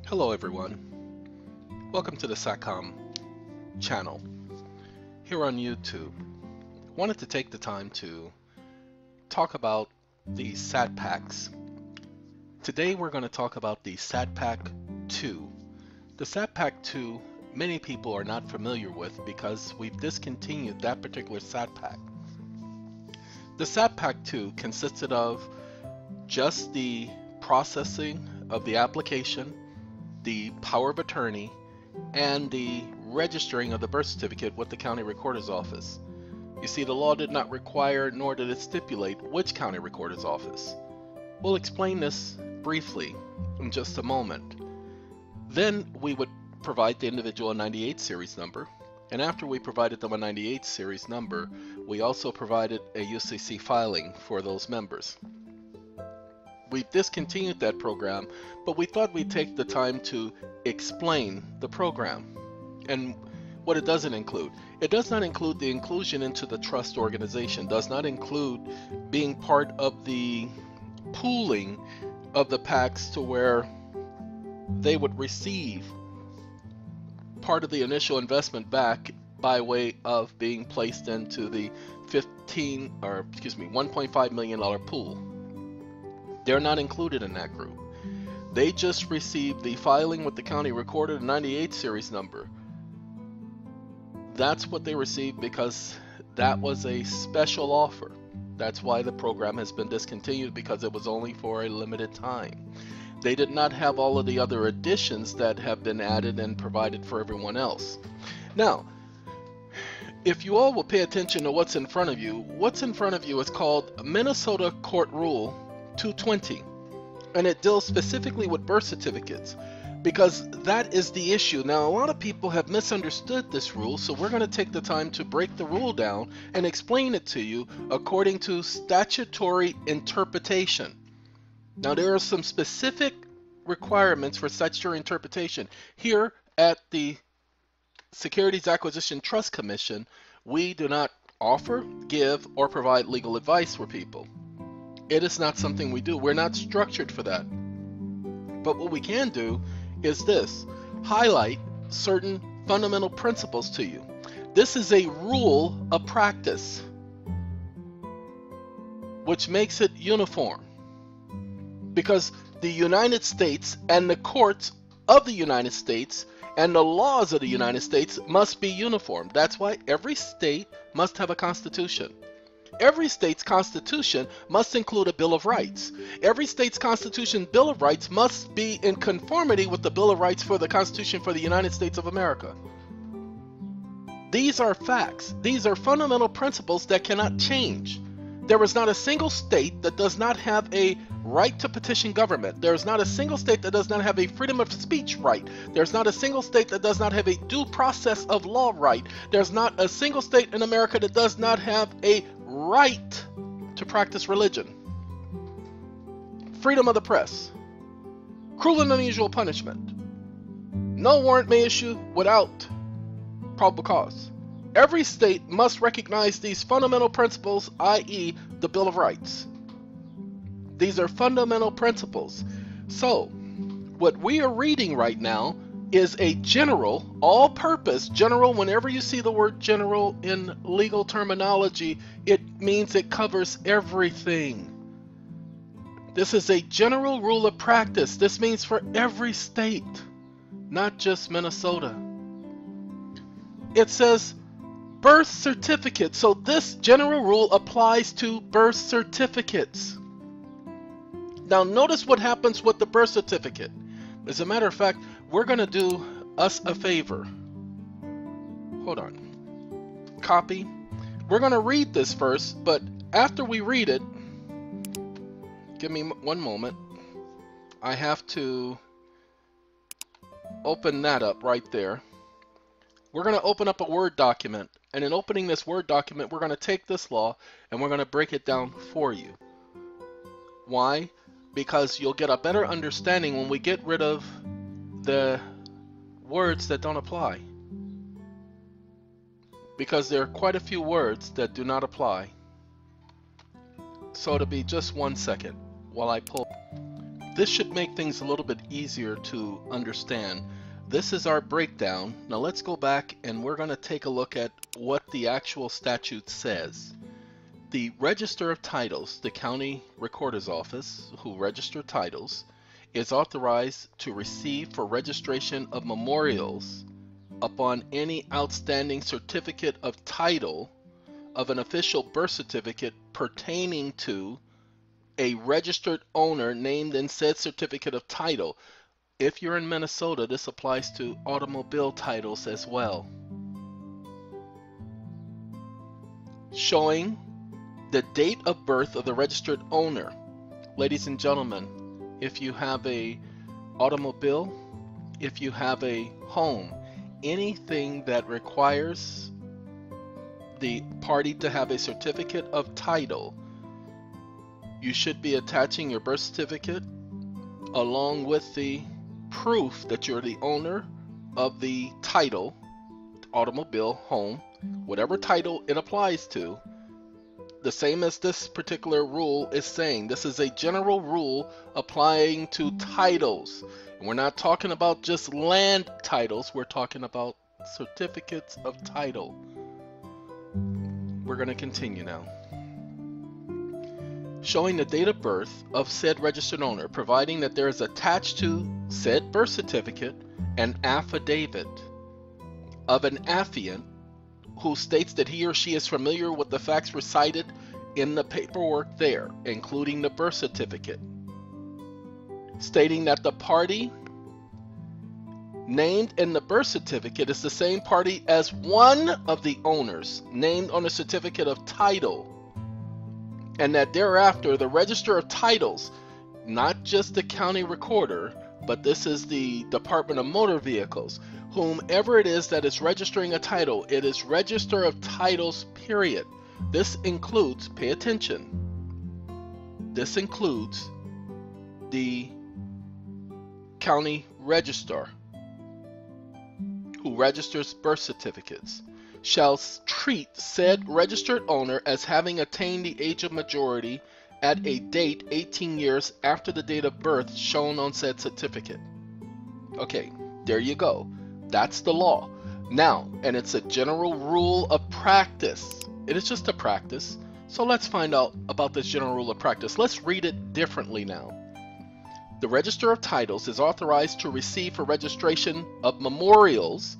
Hello everyone, welcome to the SATCOMM channel here on YouTube. Wanted to take the time to talk about the Sat-Paks. Today we're going to talk about the Sat-Pak 2. The Sat-Pak 2 many people are not familiar with because we've discontinued that particular Sat-Pak. The Sat-Pak 2 consisted of just the processing of the application, the power of attorney, and the registering of the birth certificate with the county recorder's office. You see, the law did not require nor did it stipulate which county recorder's office. We'll explain this briefly in just a moment. Then we would provide the individual a 98 series number, and after we provided them a 98 series number, we also provided a UCC filing for those members. We've discontinued that program, but we thought we'd take the time to explain the program and what it doesn't include. It does not include the inclusion into the trust organization, does not include being part of the pooling of the PACs to where they would receive part of the initial investment back by way of being placed into the $1.5 million pool. They're not included in that group. They just received the filing with the county recorder, the 98 series number. That's what they received because that was a special offer. That's why the program has been discontinued, because it was only for a limited time. They did not have all of the other additions that have been added and provided for everyone else. Now, if you all will pay attention to what's in front of you is called Minnesota Court Rule 220, and it deals specifically with birth certificates because that is the issue. Now, a lot of people have misunderstood this rule, so we're going to take the time to break the rule down and explain it to you according to statutory interpretation. Now, there are some specific requirements for statutory interpretation. Here at the Securities Acquisition Trust Commission, we do not offer, give, or provide legal advice for people. It is not something we do. We're not structured for that. But what we can do is this: highlight certain fundamental principles to you. This is a rule of practice, which makes it uniform. Because the United States and the courts of the United States and the laws of the United States must be uniform. That's why every state must have a constitution. Every state's constitution must include a Bill of Rights. Every state's constitution Bill of Rights must be in conformity with the Bill of Rights for the Constitution for the United States of America. These are facts. These are fundamental principles that cannot change. There is not a single state that does not have a right to petition government. There is not a single state that does not have a freedom of speech right. There's not a single state that does not have a due process of law right. There's not a single state in America that does not have a right to practice religion. Freedom of the press. Cruel and unusual punishment. No warrant may issue without probable cause. Every state must recognize these fundamental principles, i.e. the Bill of Rights. These are fundamental principles. So, what we are reading right now is a general, all-purpose general. Whenever you see the word general in legal terminology, it means it covers everything. This is a general rule of practice. This means for every state, not just Minnesota. It says birth certificate. So this general rule applies to birth certificates. Now notice what happens with the birth certificate. As a matter of fact, we're going to do us a favor. Hold on. Copy. We're going to read this first, but after we read it, give me one moment. I have to open that up right there. We're going to open up a Word document, and in opening this Word document, we're going to take this law and we're going to break it down for you. Why? Because you'll get a better understanding when we get rid of the words that don't apply. Because there are quite a few words that do not apply. So it'll be just 1 second while I pull. this should make things a little bit easier to understand. This is our breakdown. Now let's go back and we're going to take a look at what the actual statute says. The Register of Titles, the county recorder's office who register titles, is authorized to receive for registration of memorials upon any outstanding certificate of title of an official birth certificate pertaining to a registered owner named in said certificate of title. If you're in Minnesota, this applies to automobile titles as well. Showing the date of birth of the registered owner. Ladies and gentlemen, if you have a automobile, if you have a home, anything that requires the party to have a certificate of title, you should be attaching your birth certificate along with the proof that you're the owner of the title, automobile, home, whatever title it applies to. The same as this particular rule is saying, this is a general rule applying to titles. And we're not talking about just land titles, we're talking about certificates of title. We're going to continue now. Showing the date of birth of said registered owner, providing that there is attached to said birth certificate an affidavit of an affiant who states that he or she is familiar with the facts recited in the paperwork there, including the birth certificate, stating that the party named in the birth certificate is the same party as one of the owners named on the certificate of title, and that thereafter the Register of Titles, not just the county recorder, but this is the Department of Motor Vehicles, whomever it is that is registering a title, it is Register of Titles, period. This includes, pay attention, this includes the county registrar who registers birth certificates, shall treat said registered owner as having attained the age of majority at a date 18 years after the date of birth shown on said certificate. Okay, there you go. That's the law. Now, and it's a general rule of practice. It is just a practice. So let's find out about this general rule of practice. Let's read it differently now. The Register of Titles is authorized to receive for registration of memorials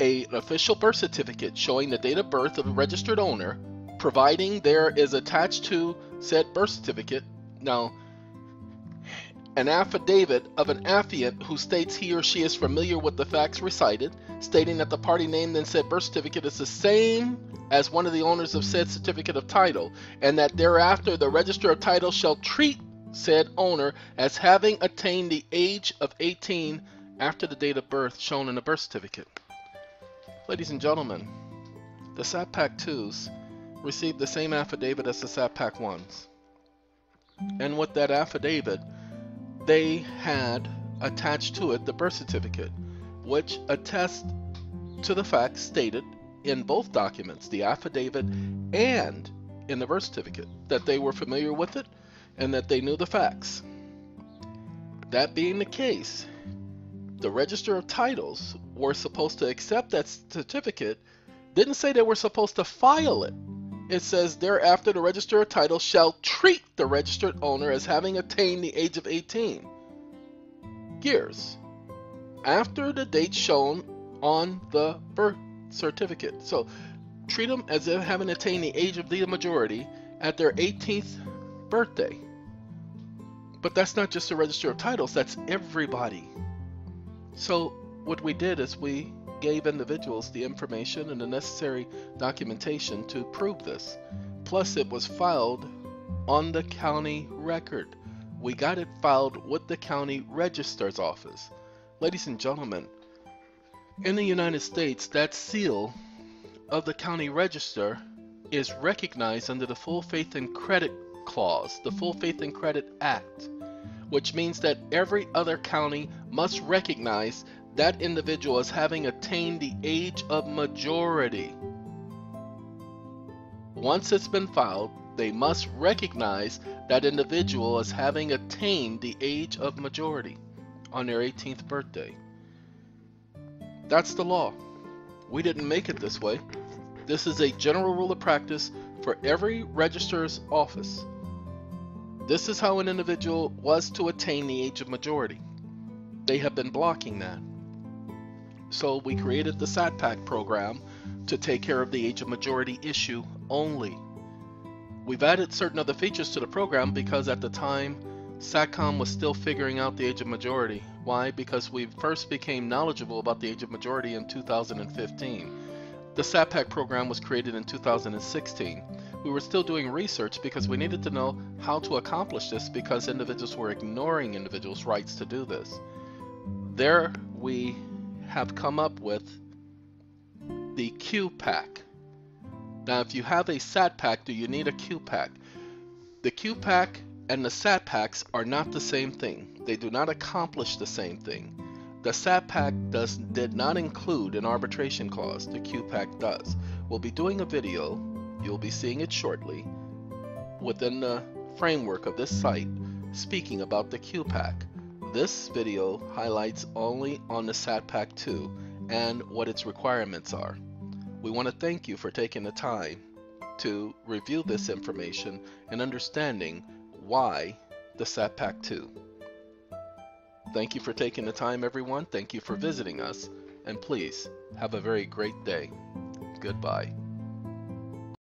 an official birth certificate showing the date of birth of a registered owner, providing there is attached to said birth certificate now an affidavit of an affiant who states he or she is familiar with the facts recited, stating that the party named in said birth certificate is the same as one of the owners of said certificate of title, and that thereafter the Register of Title shall treat said owner as having attained the age of 18 after the date of birth shown in the birth certificate. Ladies and gentlemen, the Sat-Pak 2s received the same affidavit as the Sat-Pak 1s. And with that affidavit, they had attached to it the birth certificate, which attests to the facts stated in both documents, the affidavit and in the birth certificate, that they were familiar with it and that they knew the facts. That being the case, the Register of Titles were supposed to accept that certificate, didn't say they were supposed to file it. It says thereafter the Register of Titles shall treat the registered owner as having attained the age of 18 years after the date shown on the birth certificate. So treat them as if having attained the age of the majority at their 18th birthday. But that's not just the Register of Titles, that's everybody. So what we did is we gave individuals the information and the necessary documentation to prove this. Plus it was filed on the county record. We got it filed with the county registrar's office. Ladies and gentlemen, in the United States, that seal of the county register is recognized under the Full Faith and Credit Clause, the Full Faith and Credit Act, which means that every other county must recognize that individual as having attained the age of majority. Once it's been filed, They must recognize that individual as having attained the age of majority on their 18th birthday. That's the law. We didn't make it this way. This is a general rule of practice for every registrar's office. This is how an individual was to attain the age of majority. They have been blocking that. So we created the Sat-Pak program to take care of the age of majority issue only. We've added certain other features to the program because at the time SATCOMM was still figuring out the age of majority. Why? Because we first became knowledgeable about the age of majority in 2015. The Sat-Pak program was created in 2016. We were still doing research because we needed to know how to accomplish this because individuals were ignoring individuals' rights to do this. There we have come up with the Q-Pak. Now if you have a Sat-Pak, do you need a Q-Pak? The Q-Pak and the Sat-Paks are not the same thing. They do not accomplish the same thing. The Sat-Pak did not include an arbitration clause. The Q-Pak does. We'll be doing a video, you'll be seeing it shortly, within the framework of this site, speaking about the Q-Pak. This video highlights only on the Sat-Pak 2 and what its requirements are. We want to thank you for taking the time to review this information and understanding why the Sat-Pak 2. Thank you for taking the time, everyone. Thank you for visiting us, and please have a very great day. Goodbye.